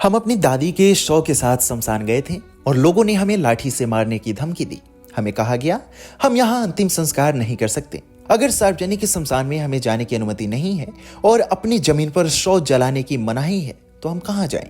हम अपनी दादी के शव के साथ शमशान गए थे और लोगों ने हमें लाठी से मारने की धमकी दी। हमें कहा गया हम यहाँ अंतिम संस्कार नहीं कर सकते। अगर सार्वजनिक शमशान में हमें जाने की अनुमति नहीं है और अपनी जमीन पर शव जलाने की मनाही है तो हम कहाँ जाएं?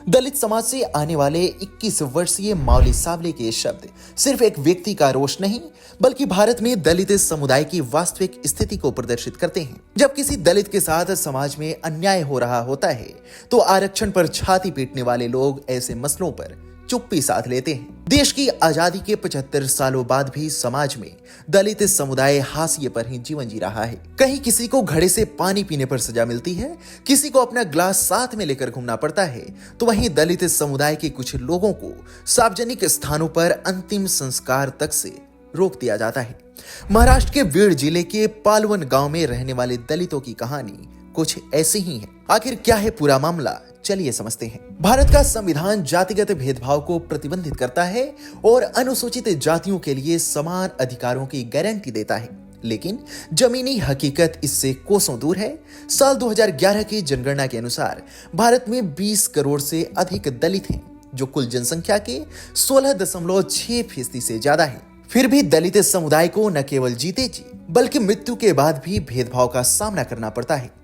दलित समाज से आने वाले 21 वर्षीय माउली साबले के शब्द सिर्फ एक व्यक्ति का रोष नहीं बल्कि भारत में दलित समुदाय की वास्तविक स्थिति को प्रदर्शित करते हैं। जब किसी दलित के साथ समाज में अन्याय हो रहा होता है तो आरक्षण पर छाती पीटने वाले लोग ऐसे मसलों पर चुप्पी साध लेते हैं। देश की आजादी के 75 सालों बाद भी समाज में दलित समुदाय हाशिए पर ही जीवन जी रहा है। कहीं किसी को घड़े से पानी पीने पर सजा मिलती है, किसी को अपना ग्लास साथ में लेकर घूमना पड़ता है, तो वहीं दलित समुदाय के कुछ लोगों को सार्वजनिक स्थानों पर अंतिम संस्कार तक से रोक दिया जाता है। महाराष्ट्र के बीड जिले के पालवन गांव में रहने वाले दलितों की कहानी कुछ ऐसी ही है। आखिर क्या है पूरा मामला, चलिए समझते हैं। भारत का संविधान जातिगत भेदभाव को प्रतिबंधित करता है और अनुसूचित जातियों के लिए समान अधिकारों की गारंटी देता है, लेकिन जमीनी हकीकत इससे कोसों दूर है। साल 2011 की जनगणना के अनुसार भारत में 20 करोड़ से अधिक दलित हैं, जो कुल जनसंख्या के 16.6% से ज्यादा है। फिर भी दलित समुदाय को न केवल जीते जी बल्कि मृत्यु के बाद भी भेदभाव का सामना करना पड़ता है।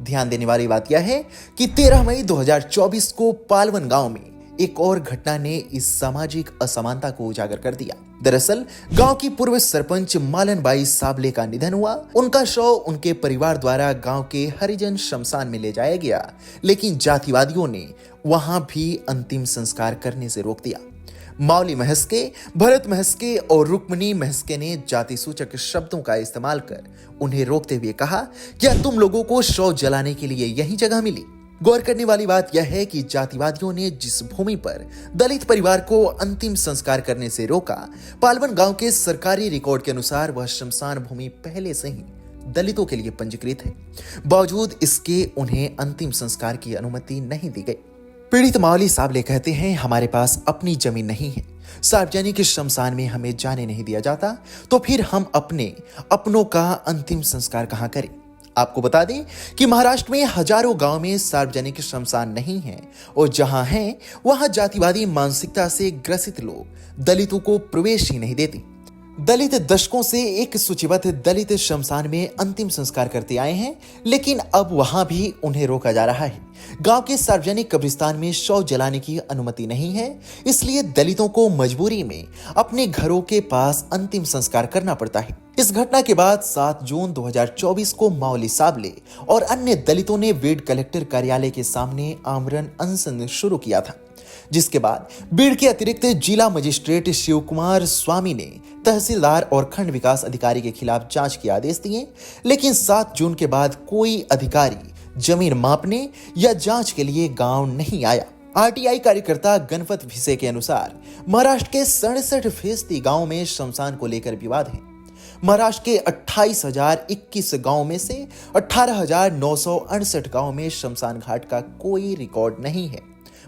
ध्यान देने वाली बात यह है कि 13 मई 2024 को पालवन गांव में एक और घटना ने इस सामाजिक असमानता को उजागर कर दिया। दरअसल गांव की पूर्व सरपंच मालनबाई साबले का निधन हुआ। उनका शव उनके परिवार द्वारा गांव के हरिजन शमशान में ले जाया गया, लेकिन जातिवादियों ने वहां भी अंतिम संस्कार करने से रोक दिया। माउली महस्के, भरत महस्के और रुक्मणी महस्के ने जाति सूचक शब्दों का इस्तेमाल कर उन्हें रोकते हुए कहा, क्या तुम लोगों को शव जलाने के लिए यही जगह मिली? गौर करने वाली बात यह है कि जातिवादियों ने जिस भूमि पर दलित परिवार को अंतिम संस्कार करने से रोका, पालवन गांव के सरकारी रिकॉर्ड के अनुसार वह शमशान भूमि पहले से ही दलितों के लिए पंजीकृत है। बावजूद इसके उन्हें अंतिम संस्कार की अनुमति नहीं दी गई। पीड़ित माउली साबले कहते हैं, हमारे पास अपनी जमीन नहीं है, सार्वजनिक शमशान में हमें जाने नहीं दिया जाता, तो फिर हम अपनों का अंतिम संस्कार कहां करें? आपको बता दें कि महाराष्ट्र में हजारों गांव में सार्वजनिक शमशान नहीं है और जहां है वहां जातिवादी मानसिकता से ग्रसित लोग दलितों को प्रवेश ही नहीं देते। दलित दशकों से एक सूचीबद्ध दलित शमशान में अंतिम संस्कार करते आए हैं, लेकिन अब वहां भी उन्हें रोका जा रहा है। गांव के सार्वजनिक कब्रिस्तान में शव जलाने की अनुमति नहीं है, इसलिए दलितों को मजबूरी में अपने घरों के पास अंतिम संस्कार करना पड़ता है। इस घटना के बाद 7 जून 2024 को माउली साबले और अन्य दलितों ने बीड कलेक्टर कार्यालय के सामने आमरण अनशन शुरू किया था, जिसके बाद बीड के अतिरिक्त जिला मजिस्ट्रेट शिव कुमार स्वामी ने तहसीलदार और खंड विकास अधिकारी के खिलाफ जांच के आदेश दिए, लेकिन 7 जून के बाद कोई अधिकारी जमीन मापने या जांच के लिए गांव नहीं आया। आरटीआई कार्यकर्ता गणपत भिसे के अनुसार महाराष्ट्र के 67% गांव में शमशान को लेकर विवाद है। महाराष्ट्र के 28,021 गांव में से 18,968 गांव में शमशान घाट का कोई रिकॉर्ड नहीं है।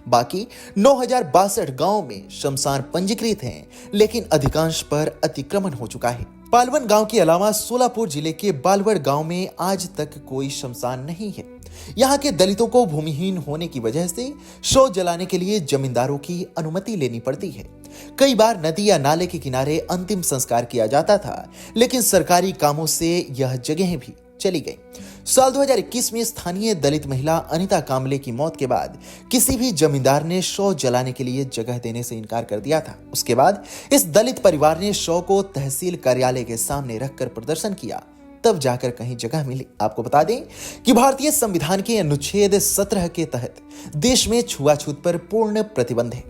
बाकी 9,062 गांव में शमशान पंजीकृत हैं, लेकिन अधिकांश पर अतिक्रमण हो चुका है। पालवन गांव के अलावा सोलापुर जिले के बालवड़ गांव में आज तक कोई शमशान नहीं है। यहाँ के दलितों को भूमिहीन होने की वजह से शव जलाने के लिए जमींदारों की अनुमति लेनी पड़ती है। कई बार नदी या नाले के किनारे अंतिम संस्कार किया जाता था, लेकिन सरकारी कामों से यह जगहें भी चली गई। साल 2021 में स्थानीय दलित महिला अनिता कामले की मौत के बाद किसी भी जमींदार ने शव जलाने के लिए जगह देने से इनकार कर दिया था। उसके बाद इस दलित परिवार ने शव को तहसील कार्यालय के सामने रखकर प्रदर्शन किया, तब जाकर कहीं जगह मिली। आपको बता दें कि भारतीय संविधान के अनुच्छेद 17 के तहत देश में छुआछूत पर पूर्ण प्रतिबंध है।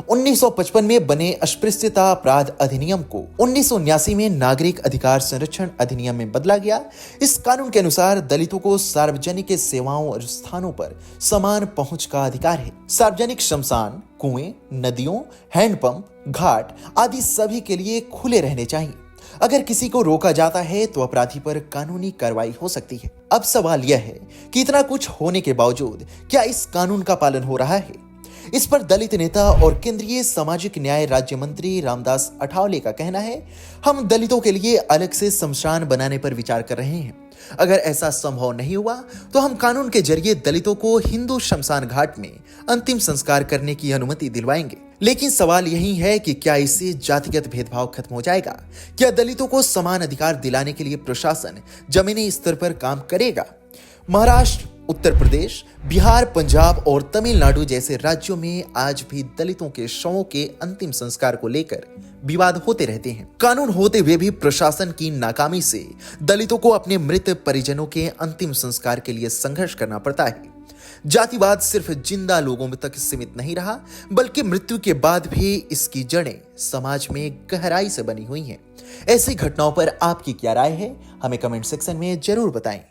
1955 में बने अस्पृश्यता अपराध अधिनियम को 1979 में नागरिक अधिकार संरक्षण अधिनियम में बदला गया। इस कानून के अनुसार दलितों को सार्वजनिक सेवाओं और स्थानों पर समान पहुंच का अधिकार है। सार्वजनिक शमशान, कुएं, नदियों, हैंडपंप, घाट आदि सभी के लिए खुले रहने चाहिए। अगर किसी को रोका जाता है तो अपराधी पर कानूनी कार्रवाई हो सकती है। अब सवाल यह है कि इतना कुछ होने के बावजूद क्या इस कानून का पालन हो रहा है? इस पर दलित नेता और केंद्रीय सामाजिक न्याय राज्य मंत्री रामदास अठावले का कहना है, हम दलितों के लिए अलग से शमशान बनाने पर विचार कर रहे हैं। अगर ऐसा संभव नहीं हुआ तो हम कानून के जरिए दलितों को हिंदू शमशान घाट में अंतिम संस्कार करने की अनुमति दिलवाएंगे। लेकिन सवाल यही है कि क्या इससे जातिगत भेदभाव खत्म हो जाएगा? क्या दलितों को समान अधिकार दिलाने के लिए प्रशासन जमीनी स्तर पर काम करेगा? महाराष्ट्र, उत्तर प्रदेश, बिहार, पंजाब और तमिलनाडु जैसे राज्यों में आज भी दलितों के शवों के अंतिम संस्कार को लेकर विवाद होते रहते हैं। कानून होते हुए भी प्रशासन की नाकामी से दलितों को अपने मृत परिजनों के अंतिम संस्कार के लिए संघर्ष करना पड़ता है। जातिवाद सिर्फ जिंदा लोगों तक सीमित नहीं रहा, बल्कि मृत्यु के बाद भी इसकी जड़ें समाज में गहराई से बनी हुई हैं। ऐसी घटनाओं पर आपकी क्या राय है? हमें कमेंट सेक्शन में जरूर बताएं।